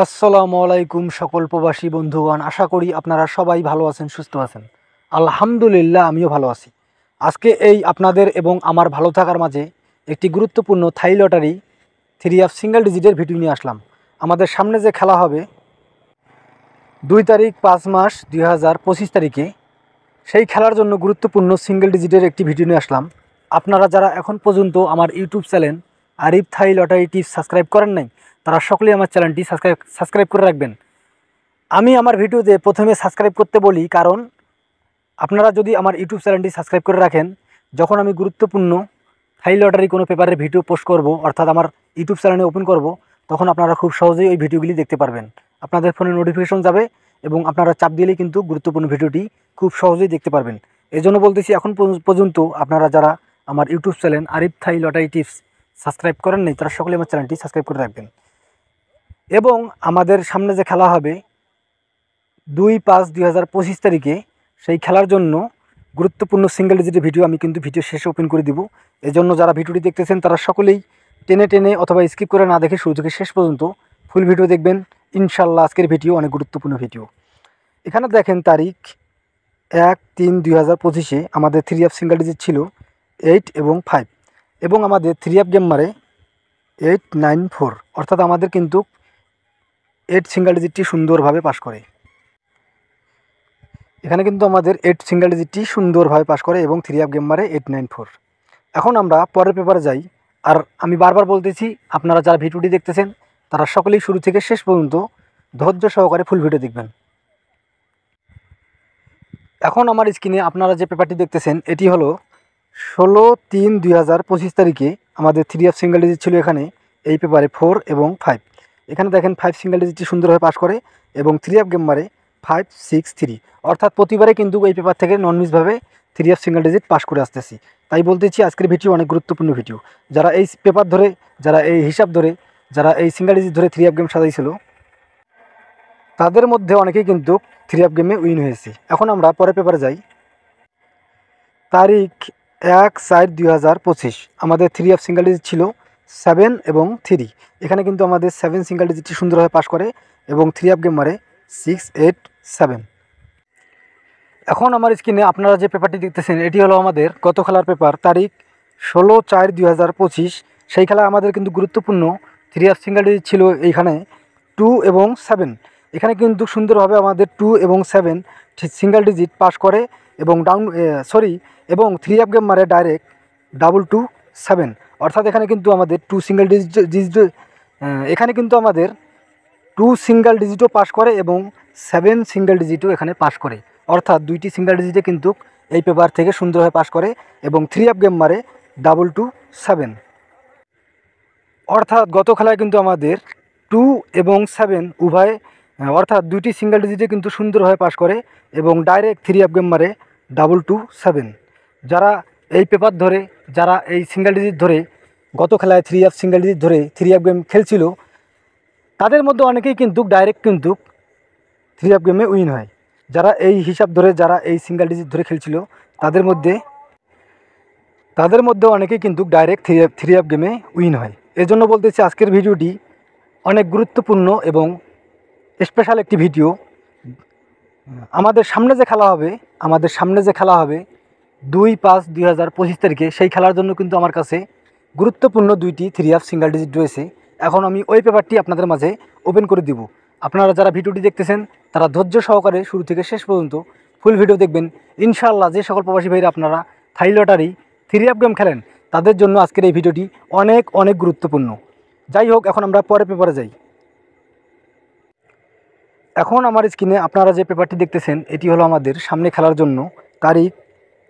আসসালামু আলাইকুম সকল প্রবাসী বন্ধুগণ, আশা করি আপনারা সবাই ভালো আছেন, সুস্থ আছেন। আলহামদুলিল্লাহ, আমিও ভালো আছি। আজকে এই আপনাদের এবং আমার ভালো থাকার মাঝে একটি গুরুত্বপূর্ণ থাই লটারি 3 সিঙ্গেল ডিজিটের ভিডিও নিয়ে আসলাম। আমাদের সামনে যে খেলা হবে 2 তারিখ 5 মাস 2025 তারিখে, সেই খেলার জন্য গুরুত্বপূর্ণ সিঙ্গেল ডিজিটের একটি ভিডিও নিয়ে আসলাম। আপনারা যারা এখন পর্যন্ত আমার ইউটিউব চ্যানেল আরিফ থাই লটারি টিপস সাবস্ক্রাইব করেন নাই, তারা সকলেই আমার চ্যানেলটি সাবস্ক্রাইব করে রাখবেন। আমি আমার ভিডিওতে প্রথমে সাবস্ক্রাইব করতে বলি, কারণ আপনারা যদি আমার ইউটিউব চ্যানেলটি সাবস্ক্রাইব করে রাখেন, যখন আমি গুরুত্বপূর্ণ থাই লটারি কোনো পেপারের ভিডিও পোস্ট করব, অর্থাৎ আমার ইউটিউব চ্যানেলে ওপেন করব, তখন আপনারা খুব সহজেই ওই ভিডিওগুলি দেখতে পারবেন। আপনাদের ফোনে নোটিফিকেশন যাবে এবং আপনারা চাপ দিলেই কিন্তু গুরুত্বপূর্ণ ভিডিওটি খুব সহজেই দেখতে পারবেন। এই জন্য বলতেছি, এখন পর্যন্ত আপনারা যারা আমার ইউটিউব চ্যানেল আরিফ থাই লটারি টিপস সাবস্ক্রাইব করেন নাই, তারা সকলে আমার চ্যানেলটি সাবস্ক্রাইব করে রাখবেন। এবং আমাদের সামনে যে খেলা হবে 2-5-2025 তারিখে, সেই খেলার জন্য গুরুত্বপূর্ণ সিঙ্গেল ডিজিটের ভিডিও আমি কিন্তু ভিডিও শেষে ওপেন করে দিব। এজন্য যারা ভিডিওটি দেখতেছেন তারা সকলেই টেনে টেনে অথবা স্কিপ করে না দেখে শুরু থেকে শেষ পর্যন্ত ফুল ভিডিও দেখবেন। ইনশাল্লাহ আজকের ভিডিও অনেক গুরুত্বপূর্ণ ভিডিও। এখানে দেখেন তারিখ 1-3-2025-এ আমাদের 3 সিঙ্গেল ডিজিট ছিল 8 এবং 5, এবং আমাদের 3 গেম মারে 8-9-4, অর্থাৎ আমাদের কিন্তু 8 সিঙ্গেল ডিজিটটি সুন্দরভাবে পাস করে। এখানে কিন্তু আমাদের 8 সিঙ্গেল ডিজিটটি সুন্দরভাবে পাস করে এবং 3 গেম মারে 8-9-4। এখন আমরা পরের পেপারে যাই। আর আমি বারবার বলতেছি, আপনারা যারা ভিডিওটি দেখতেছেন তারা সকলেই শুরু থেকে শেষ পর্যন্ত ধৈর্য সহকারে ফুল ভিডিও দেখবেন। এখন আমার স্ক্রিনে আপনারা যে পেপারটি দেখতেছেন, এটি হলো 16-3-2025 তারিখে আমাদের 3 সিঙ্গেল ডিজিট ছিল এখানে এই পেপারে 4 এবং 5। এখানে দেখেন 5 সিঙ্গেল ডিজিটটি সুন্দরভাবে পাস করে এবং 3 গেম মারে 5-6-3, অর্থাৎ প্রতিবারে কিন্তু এই পেপার থেকে নন মিসভাবে 3 সিঙ্গেল ডিজিট পাস করে আসতেছি। তাই বলতেছি আজকের ভিডিও অনেক গুরুত্বপূর্ণ ভিডিও। যারা এই পেপার ধরে, যারা এই হিসাব ধরে, যারা এই সিঙ্গেল ডিজিট ধরে 3 গেম সাজাইছিল, তাদের মধ্যে অনেকেই কিন্তু 3 গেমে উইন হয়েছে। এখন আমরা পরের পেপারে যাই। তারিখ 1-4-2025 আমাদের 3 সিঙ্গেল ডিজিট ছিল 7 এবং 3। এখানে কিন্তু আমাদের 7 সিঙ্গেল ডিজিটটি সুন্দরভাবে পাস করে এবং 3 গেম মারে 6-8-7। এখন আমার স্ক্রিনে আপনারা যে পেপারটি দেখতেছেন, এটি হলো আমাদের গত খেলার পেপার, তারিখ 16-4-2025। সেই খেলা আমাদের কিন্তু গুরুত্বপূর্ণ 3 সিঙ্গেল ডিজিট ছিল এইখানে 2 এবং 7। এখানে কিন্তু সুন্দরভাবে আমাদের 2 এবং 7 সিঙ্গেল ডিজিট পাস করে এবং এবং 3 গেম মারে ডাইরেক্ট 2-2-7, অর্থাৎ এখানে কিন্তু আমাদের 2 সিঙ্গেল ডিজিট এখানে কিন্তু আমাদের 2 সিঙ্গেল ডিজিটও পাস করে এবং 7 সিঙ্গেল ডিজিটও এখানে পাস করে, অর্থাৎ 2টি সিঙ্গেল ডিজিটে কিন্তু এই পেপার থেকে সুন্দরভাবে পাস করে এবং 3 গেম মারে 2-2-7। অর্থাৎ গত খেলায় কিন্তু আমাদের 2 এবং 7 উভয়, অর্থাৎ 2টি সিঙ্গেল ডিজিটে কিন্তু সুন্দরভাবে পাস করে এবং ডাইরেক্ট 3 গেম মারে 2-2-7। যারা এই পেপার ধরে, যারা এই সিঙ্গেল ডিজিট ধরে গত খেলায় 3 সিঙ্গেল ডিজিট ধরে 3 গেম খেলছিল, তাদের মধ্যে অনেকেই কিন্তু ডাইরেক্ট কিন্তু 3 গেমে উইন হয়। যারা এই হিসাব ধরে, যারা এই সিঙ্গেল ডিজিট ধরে খেলছিল, তাদের মধ্যে অনেকেই কিন্তু ডাইরেক্ট 3 গেমে উইন হয়। এজন্য বলতেছি আজকের ভিডিওটি অনেক গুরুত্বপূর্ণ এবং স্পেশাল একটি ভিডিও। আমাদের সামনে যে খেলা হবে 2-5-2025 তারিখে, সেই খেলার জন্য কিন্তু আমার কাছে গুরুত্বপূর্ণ 2টি 3 সিঙ্গেল ডিজিট রয়েছে। এখন আমি ওই পেপারটি আপনাদের মাঝে ওপেন করে দিব। আপনারা যারা ভিডিওটি দেখতেছেন তারা ধৈর্য সহকারে শুরু থেকে শেষ পর্যন্ত ফুল ভিডিও দেখবেন। ইনশাআল্লাহ যে সকল প্রবাসী ভাইরা আপনারা থাই লটারি 3 গেম খেলেন, তাদের জন্য আজকের এই ভিডিওটি অনেক অনেক গুরুত্বপূর্ণ। যাই হোক, এখন আমরা পরের পেপারে যাই। এখন আমার স্ক্রিনে আপনারা যে পেপারটি দেখতেছেন, এটি হলো আমাদের সামনে খেলার জন্য তারিখ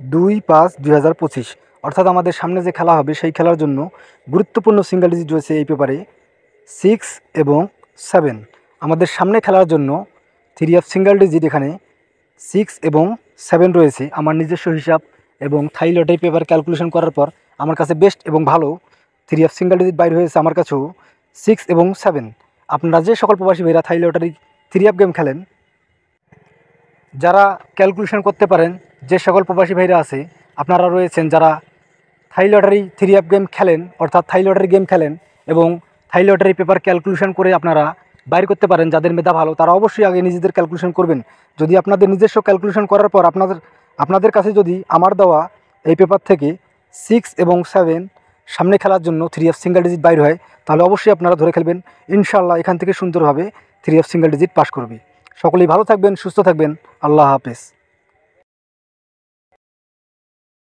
2-5-2025, অর্থাৎ আমাদের সামনে যে খেলা হবে সেই খেলার জন্য গুরুত্বপূর্ণ সিঙ্গেল ডিজিট রয়েছে এই পেপারে 6 এবং 7। আমাদের সামনে খেলার জন্য 3 সিঙ্গেল ডিজিট এখানে 6 এবং 7 রয়েছে। আমার নিজস্ব হিসাব এবং থাই লটারি পেপার ক্যালকুলেশন করার পর আমার কাছে বেস্ট এবং ভালো 3 সিঙ্গেল ডিজিট বাইর হয়েছে আমার কাছেও 6 এবং 7। আপনারা যে সকল প্রবাসী ভাইরা থাই লটারি 3 গেম খেলেন, যারা ক্যালকুলেশন করতে পারেন, যে সকল প্রবাসী ভাইরা আছে আপনারা রয়েছেন যারা থাই লটারি 3 গেম খেলেন, অর্থাৎ থাই লটারি গেম খেলেন এবং থাই লটারি পেপার ক্যালকুলেশন করে আপনারা বাইর করতে পারেন, যাদের মেধা ভালো তারা অবশ্যই আগে নিজেদের ক্যালকুলেশন করবেন। যদি আপনাদের নিজস্ব ক্যালকুলেশন করার পর আপনাদের কাছে যদি আমার দেওয়া এই পেপার থেকে 6 এবং 7 সামনে খেলার জন্য 3F সিঙ্গেল ডিজিট বাইর হয়, তাহলে অবশ্যই আপনারা ধরে খেলবেন। ইনশাআল্লাহ এখান থেকে সুন্দরভাবে 3F সিঙ্গেল ডিজিট পাস করবে। সকলেই ভালো থাকবেন, সুস্থ থাকবেন। আল্লাহ হাফেজ।